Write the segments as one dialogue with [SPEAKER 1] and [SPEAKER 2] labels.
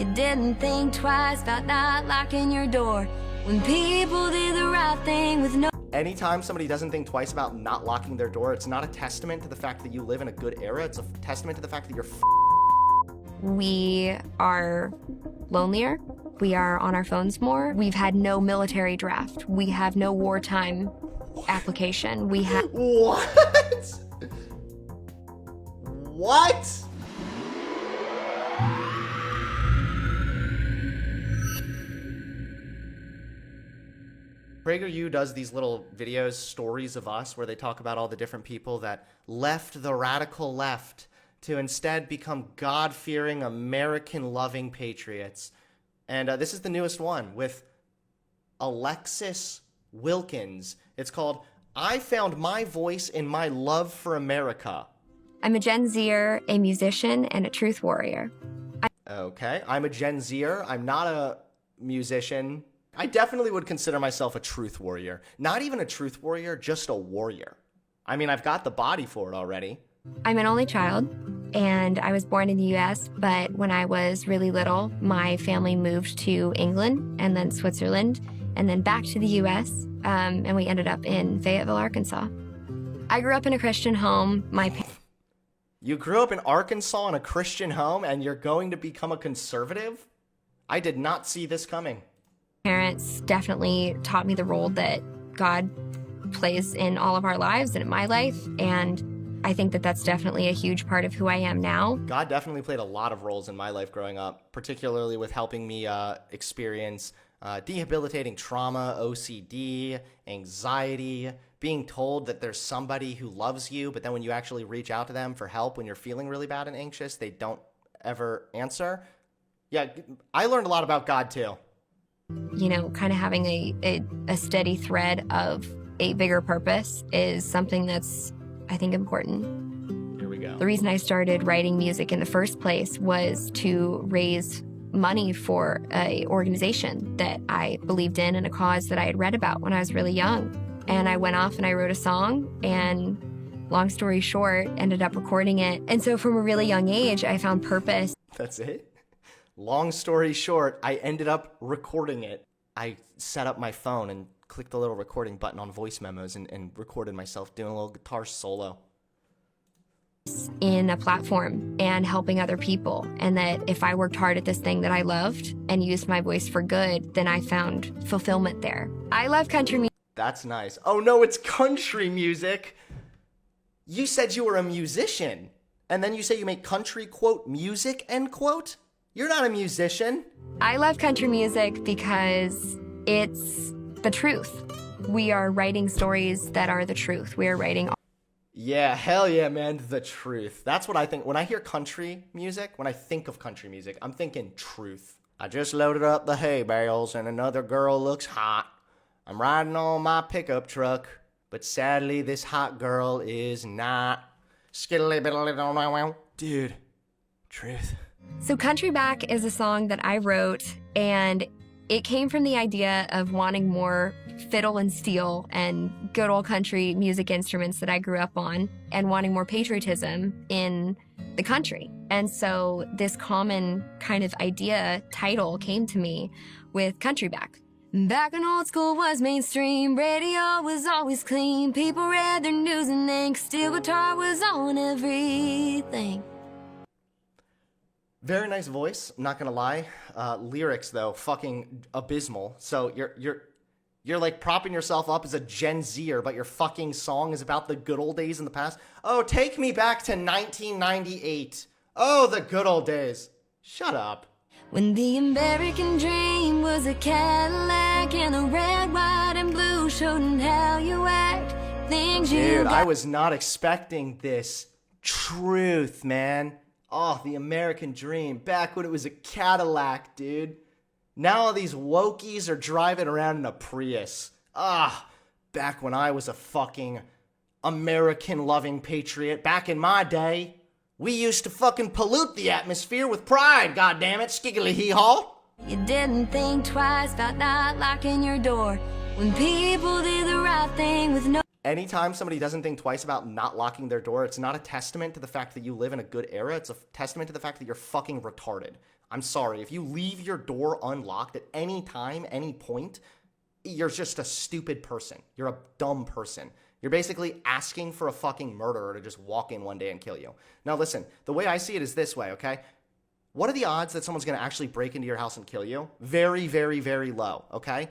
[SPEAKER 1] You didn't think twice about not locking your door when people did the right thing with no...
[SPEAKER 2] Anytime somebody doesn't think twice about not locking their door, it's not a testament to the fact that you live in a good era. It's a testament to the fact that you're
[SPEAKER 1] We are lonelier. We are on our phones more. We've had no military draft. We have no wartime application. We have...
[SPEAKER 2] What? What? PragerU does these little videos, stories of us, where they talk about all the different people that left the radical left to instead become God-fearing, American-loving patriots. And this is the newest one with Alexis Wilkins. It's called, I Found My Voice in My Love for America.
[SPEAKER 1] I'm a Gen Zer, a musician, and a truth warrior.
[SPEAKER 2] Okay, I'm a Gen Zer. I'm not a musician. I definitely would consider myself a truth warrior. Not even a truth warrior, just a warrior. I mean, I've got the body for it already.
[SPEAKER 1] I'm an only child, and I was born in the U.S., but when I was really little, my family moved to England and then Switzerland and then back to the U.S., and we ended up in Fayetteville, Arkansas. I grew up in a Christian home.
[SPEAKER 2] You grew up in Arkansas in a Christian home and you're going to become a conservative? I did not see this coming.
[SPEAKER 1] Parents definitely taught me the role that God plays in all of our lives and in my life, and I think that that's definitely a huge part of who I am now.
[SPEAKER 2] God definitely played a lot of roles in my life growing up, particularly with helping me experience debilitating trauma, OCD, anxiety, being told that there's somebody who loves you, but then when you actually reach out to them for help when you're feeling really bad and anxious, they don't ever answer. Yeah, I learned a lot about God too.
[SPEAKER 1] You know, kind of having a steady thread of a bigger purpose is something that's, I think, important.
[SPEAKER 2] Here we go.
[SPEAKER 1] The reason I started writing music in the first place was to raise money for an organization that I believed in and a cause that I had read about when I was really young. And I went off and I wrote a song, and long story short, ended up recording it. And so from a really young age, I found purpose.
[SPEAKER 2] That's it? Long story short, I ended up recording it. I set up my phone and clicked the little recording button on voice memos and recorded myself doing a little guitar solo.
[SPEAKER 1] In a platform and helping other people, and that if I worked hard at this thing that I loved and used my voice for good, then I found fulfillment there. I love country music.
[SPEAKER 2] That's nice. Oh no, it's country music. You said you were a musician, and then you say you make country, quote, music, end quote? You're not a musician.
[SPEAKER 1] I love country music because it's the truth. We are writing stories that are the truth. We are writing...
[SPEAKER 2] Yeah, hell yeah, man, the truth. That's what I think. When I hear country music, when I think of country music, I'm thinking truth. I just loaded up the hay bales and another girl looks hot. I'm riding on my pickup truck, but sadly this hot girl is not. Dude, truth.
[SPEAKER 1] So Country Back is a song that I wrote, and it came from the idea of wanting more fiddle and steel and good old country music instruments that I grew up on, and wanting more patriotism in the country. And so this common kind of idea title came to me with Country Back. Back when old school was mainstream, radio was always clean, people read their news and ink, steel guitar was on everything.
[SPEAKER 2] Very nice voice, not gonna lie. Lyrics though, fucking abysmal. So you're like propping yourself up as a Gen Zer, but your fucking song is about the good old days in the past. Oh, take me back to 1998. Oh, the good old days. Shut up.
[SPEAKER 1] When the American dream was a Cadillac and the red, white, and blue showed how you act. Things you
[SPEAKER 2] Dude, I was not expecting this. Truth, man. Oh, the American dream. Back when it was a Cadillac, dude. Now all these wokies are driving around in a Prius. Back when I was a fucking American-loving patriot. Back in my day, we used to fucking pollute the atmosphere with pride, goddammit, skiggly-hee-haw.
[SPEAKER 1] You didn't think twice about not locking your door when people did the right thing with no...
[SPEAKER 2] Anytime somebody doesn't think twice about not locking their door, it's not a testament to the fact that you live in a good era. It's a testament to the fact that you're fucking retarded. I'm sorry. If you leave your door unlocked at any time, any point, you're just a stupid person. You're a dumb person. You're basically asking for a fucking murderer to just walk in one day and kill you. Now listen, the way I see it is this way, okay? What are the odds that someone's going to actually break into your house and kill you? Very, very, very low, okay?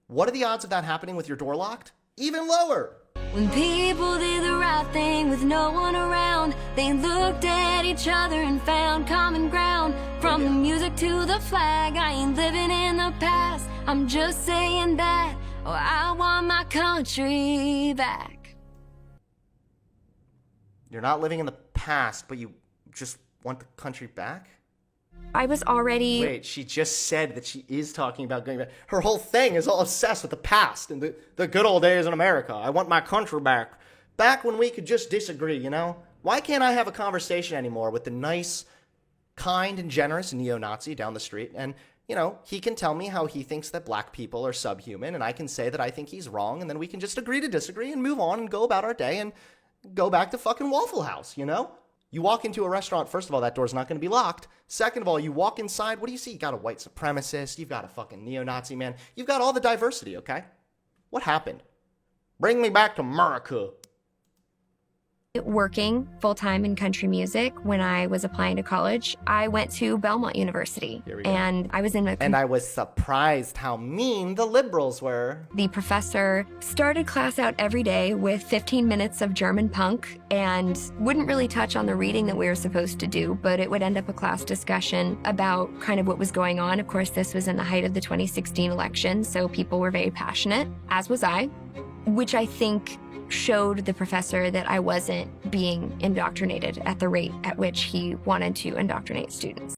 [SPEAKER 2] What are the odds of that happening with your door locked? Even lower.
[SPEAKER 3] When people did the right thing with no one around, they looked at each other and found common ground. From the music to the flag, I ain't living in the past. I'm just saying that, oh, I want my country back.
[SPEAKER 2] You're not living in the past, but you just want the country back?
[SPEAKER 1] I was already...
[SPEAKER 2] Wait, she just said that she is talking about going back. Her whole thing is all obsessed with the past and the good old days in America. I want my country back. Back when we could just disagree, you know? Why can't I have a conversation anymore with the nice, kind, and generous neo-Nazi down the street? And, you know, he can tell me how he thinks that black people are subhuman, and I can say that I think he's wrong, and then we can just agree to disagree and move on and go about our day and go back to fucking Waffle House, you know? You walk into a restaurant, first of all, that door's not going to be locked. Second of all, you walk inside, what do you see? You got a white supremacist, you've got a fucking neo-Nazi man, you've got all the diversity, okay? What happened? Bring me back to America.
[SPEAKER 1] Working full-time in country music when I was applying to college. I went to Belmont University, and I was in a...
[SPEAKER 2] And I was surprised how mean the liberals were.
[SPEAKER 1] The professor started class out every day with 15 minutes of German punk and wouldn't really touch on the reading that we were supposed to do, but it would end up a class discussion about kind of what was going on. Of course, this was in the height of the 2016 election, so people were very passionate, as was I, which I think showed the professor that I wasn't being indoctrinated at the rate at which he wanted to indoctrinate students.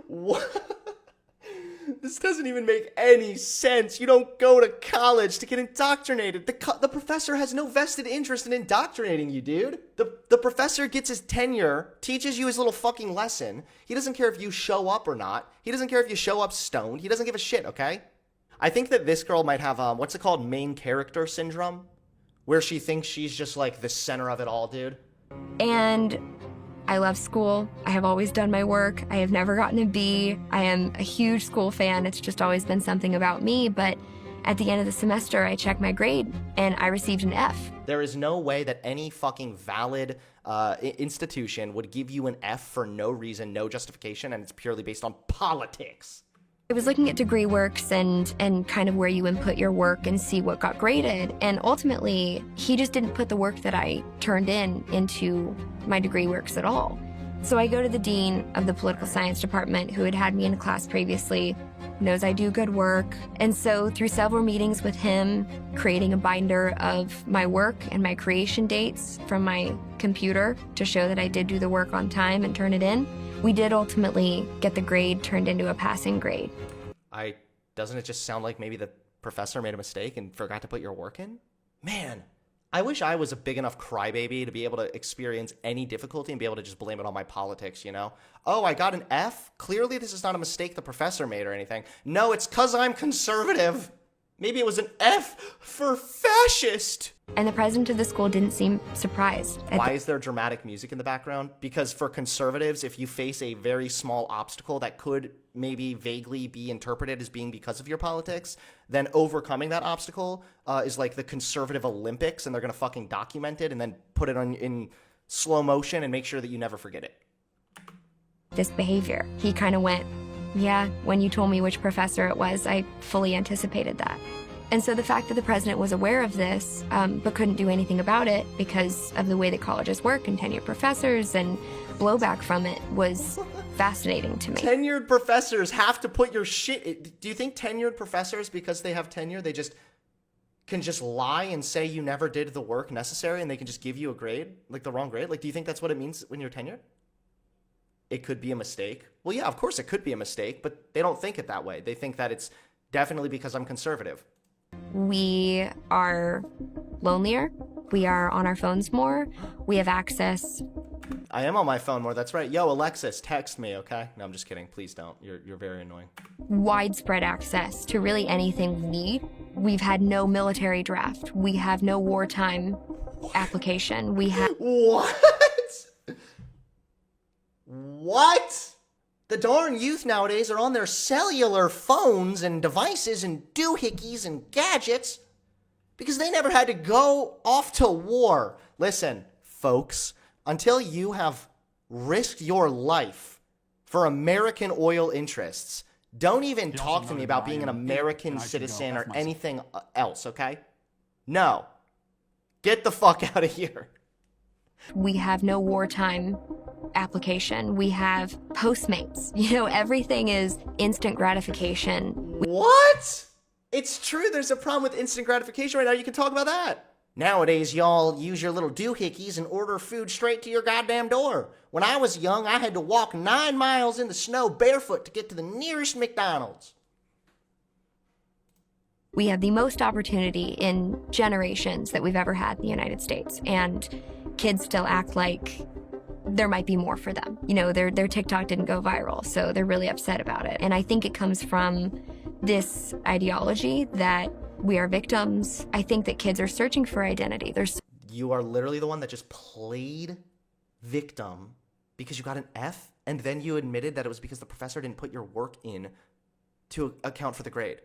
[SPEAKER 2] What? This doesn't even make any sense. You don't go to college to get indoctrinated. The professor has no vested interest in indoctrinating you, dude. The professor gets his tenure, teaches you his little fucking lesson. He doesn't care if you show up or not. He doesn't care if you show up stoned. He doesn't give a shit, okay? I think that this girl might have, what's it called? Main character syndrome? Where she thinks she's just like the center of it all, dude.
[SPEAKER 1] And I love school. I have always done my work. I have never gotten a B. I am a huge school fan. It's just always been something about me. But at the end of the semester, I checked my grade and I received an F.
[SPEAKER 2] There is no way that any fucking valid institution would give you an F for no reason, no justification, and it's purely based on politics.
[SPEAKER 1] I was looking at degree works and kind of where you input your work and see what got graded. And ultimately, he just didn't put the work that I turned into my degree works at all. So I go to the dean of the political science department, who had me in a class previously, knows I do good work. And so through several meetings with him, creating a binder of my work and my creation dates from my computer to show that I did do the work on time and turn it in, we did ultimately get the grade turned into a passing grade.
[SPEAKER 2] Doesn't it just sound like maybe the professor made a mistake and forgot to put your work in? Man, I wish I was a big enough crybaby to be able to experience any difficulty and be able to just blame it on my politics, you know? Oh, I got an F? Clearly this is not a mistake the professor made or anything. No, it's 'cause I'm conservative. Maybe it was an F for fascist.
[SPEAKER 1] And the president of the school didn't seem surprised.
[SPEAKER 2] Why is there dramatic music in the background? Because for conservatives, if you face a very small obstacle that could maybe vaguely be interpreted as being because of your politics, then overcoming that obstacle is like the conservative Olympics, and they're going to fucking document it and then put it in slow motion and make sure that you never forget it.
[SPEAKER 1] This behavior, he kind of went, yeah, when you told me which professor it was, I fully anticipated that. And so the fact that the president was aware of this, but couldn't do anything about it because of the way that colleges work and tenured professors and blowback from it was fascinating to me.
[SPEAKER 2] Tenured professors have to put your shit... Do you think tenured professors, because they have tenure, they just can just lie and say you never did the work necessary and they can just give you a grade, like the wrong grade? Like, do you think that's what it means when you're tenured? It could be a mistake. Well, yeah, of course it could be a mistake, but they don't think it that way. They think that it's definitely because I'm conservative.
[SPEAKER 1] We are lonelier. We are on our phones more. We have access.
[SPEAKER 2] I am on my phone more, that's right. Yo, Alexis, text me, okay? No, I'm just kidding. Please don't. You're very annoying.
[SPEAKER 1] Widespread access to really anything we need. We've had no military draft. We have no wartime application. We have...
[SPEAKER 2] What? What? The darn youth nowadays are on their cellular phones and devices and doohickeys and gadgets because they never had to go off to war. Listen, folks, until you have risked your life for American oil interests, don't even talk to me about being an American citizen or anything else, okay? No. Get the fuck out of here.
[SPEAKER 1] We have no wartime application. We have Postmates. Everything is instant gratification.
[SPEAKER 2] What? It's true, there's a problem with instant gratification right now. You can talk about that. Nowadays, y'all use your little doohickeys and order food straight to your goddamn door. When I was young, I had to walk 9 miles in the snow barefoot to get to the nearest McDonald's.
[SPEAKER 1] We have the most opportunity in generations that we've ever had in the United States, and kids still act like there might be more for them. Their TikTok didn't go viral, so they're really upset about it. And I think it comes from this ideology that we are victims. I think that kids are searching for identity.
[SPEAKER 2] You are literally the one that just played victim because you got an F, and then you admitted that it was because the professor didn't put your work in to account for the grade.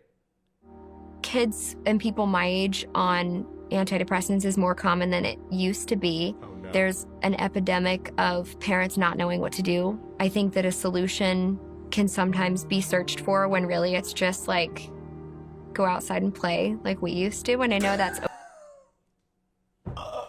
[SPEAKER 1] Kids and people my age on antidepressants is more common than it used to be.
[SPEAKER 2] Oh, no.
[SPEAKER 1] There's an epidemic of parents not knowing what to do. I think that a solution can sometimes be searched for when really it's just like, go outside and play like we used to. And I know that's...
[SPEAKER 2] I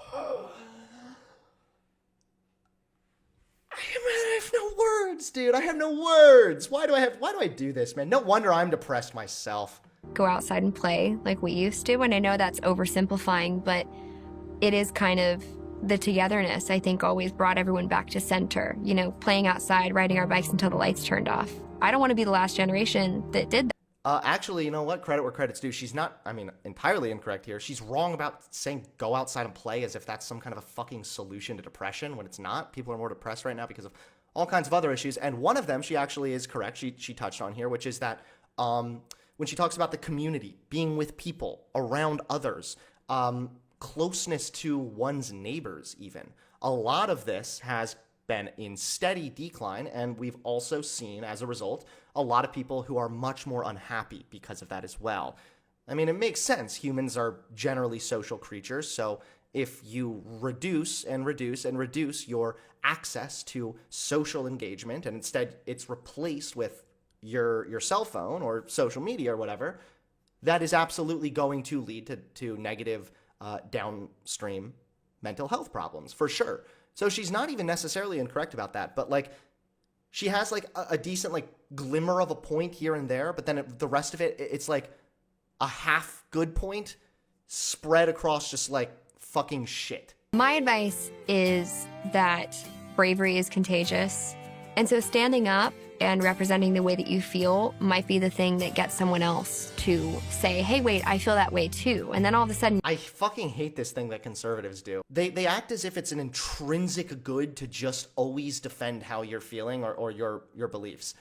[SPEAKER 2] have no words, dude. I have no words. Why do I do this, man? No wonder I'm depressed myself.
[SPEAKER 1] Go outside and play like we used to. And I know that's oversimplifying, but it is kind of the togetherness, I think, always brought everyone back to center. Playing outside, riding our bikes until the lights turned off. I don't want to be the last generation that did that.
[SPEAKER 2] Actually, you know what? Credit where credit's due. She's not, entirely incorrect here. She's wrong about saying go outside and play as if that's some kind of a fucking solution to depression when it's not. People are more depressed right now because of all kinds of other issues. And one of them, she actually is correct. She touched on here, which is that when she talks about the community, being with people, around others, closeness to one's neighbors even. A lot of this has been in steady decline, and we've also seen, as a result, a lot of people who are much more unhappy because of that as well. It makes sense. Humans are generally social creatures, so if you reduce and reduce and reduce your access to social engagement, and instead it's replaced with your cell phone or social media or whatever, that is absolutely going to lead to negative downstream mental health problems, for sure. So she's not even necessarily incorrect about that, but she has a decent glimmer of a point here and there, but then the rest of it, it's like a half good point spread across just fucking shit.
[SPEAKER 1] My advice is that bravery is contagious. And so standing up and representing the way that you feel might be the thing that gets someone else to say, hey, wait, I feel that way too. And then all of a sudden...
[SPEAKER 2] I fucking hate this thing that conservatives do. They act as if it's an intrinsic good to just always defend how you're feeling or your beliefs.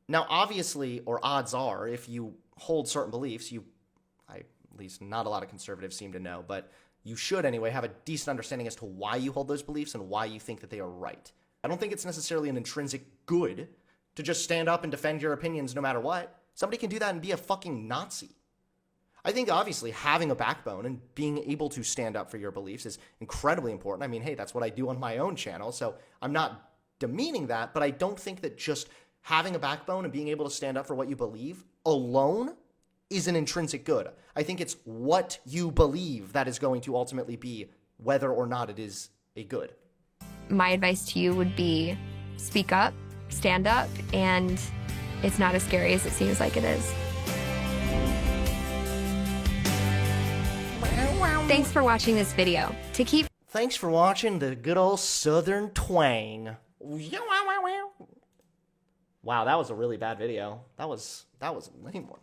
[SPEAKER 2] Now, obviously, or odds are, if you hold certain beliefs, at least not a lot of conservatives seem to know, but you should anyway have a decent understanding as to why you hold those beliefs and why you think that they are right. I don't think it's necessarily an intrinsic good to just stand up and defend your opinions no matter what. Somebody can do that and be a fucking Nazi. I think obviously having a backbone and being able to stand up for your beliefs is incredibly important. Hey, that's what I do on my own channel, so I'm not demeaning that, but I don't think that just having a backbone and being able to stand up for what you believe alone is an intrinsic good. I think it's what you believe that is going to ultimately be whether or not it is a good.
[SPEAKER 1] My advice to you would be speak up, stand up, and it's not as scary as it seems like it is. Thanks for watching this video.
[SPEAKER 2] Thanks for watching the good old Southern twang. Wow, that was a really bad video. That was lame one.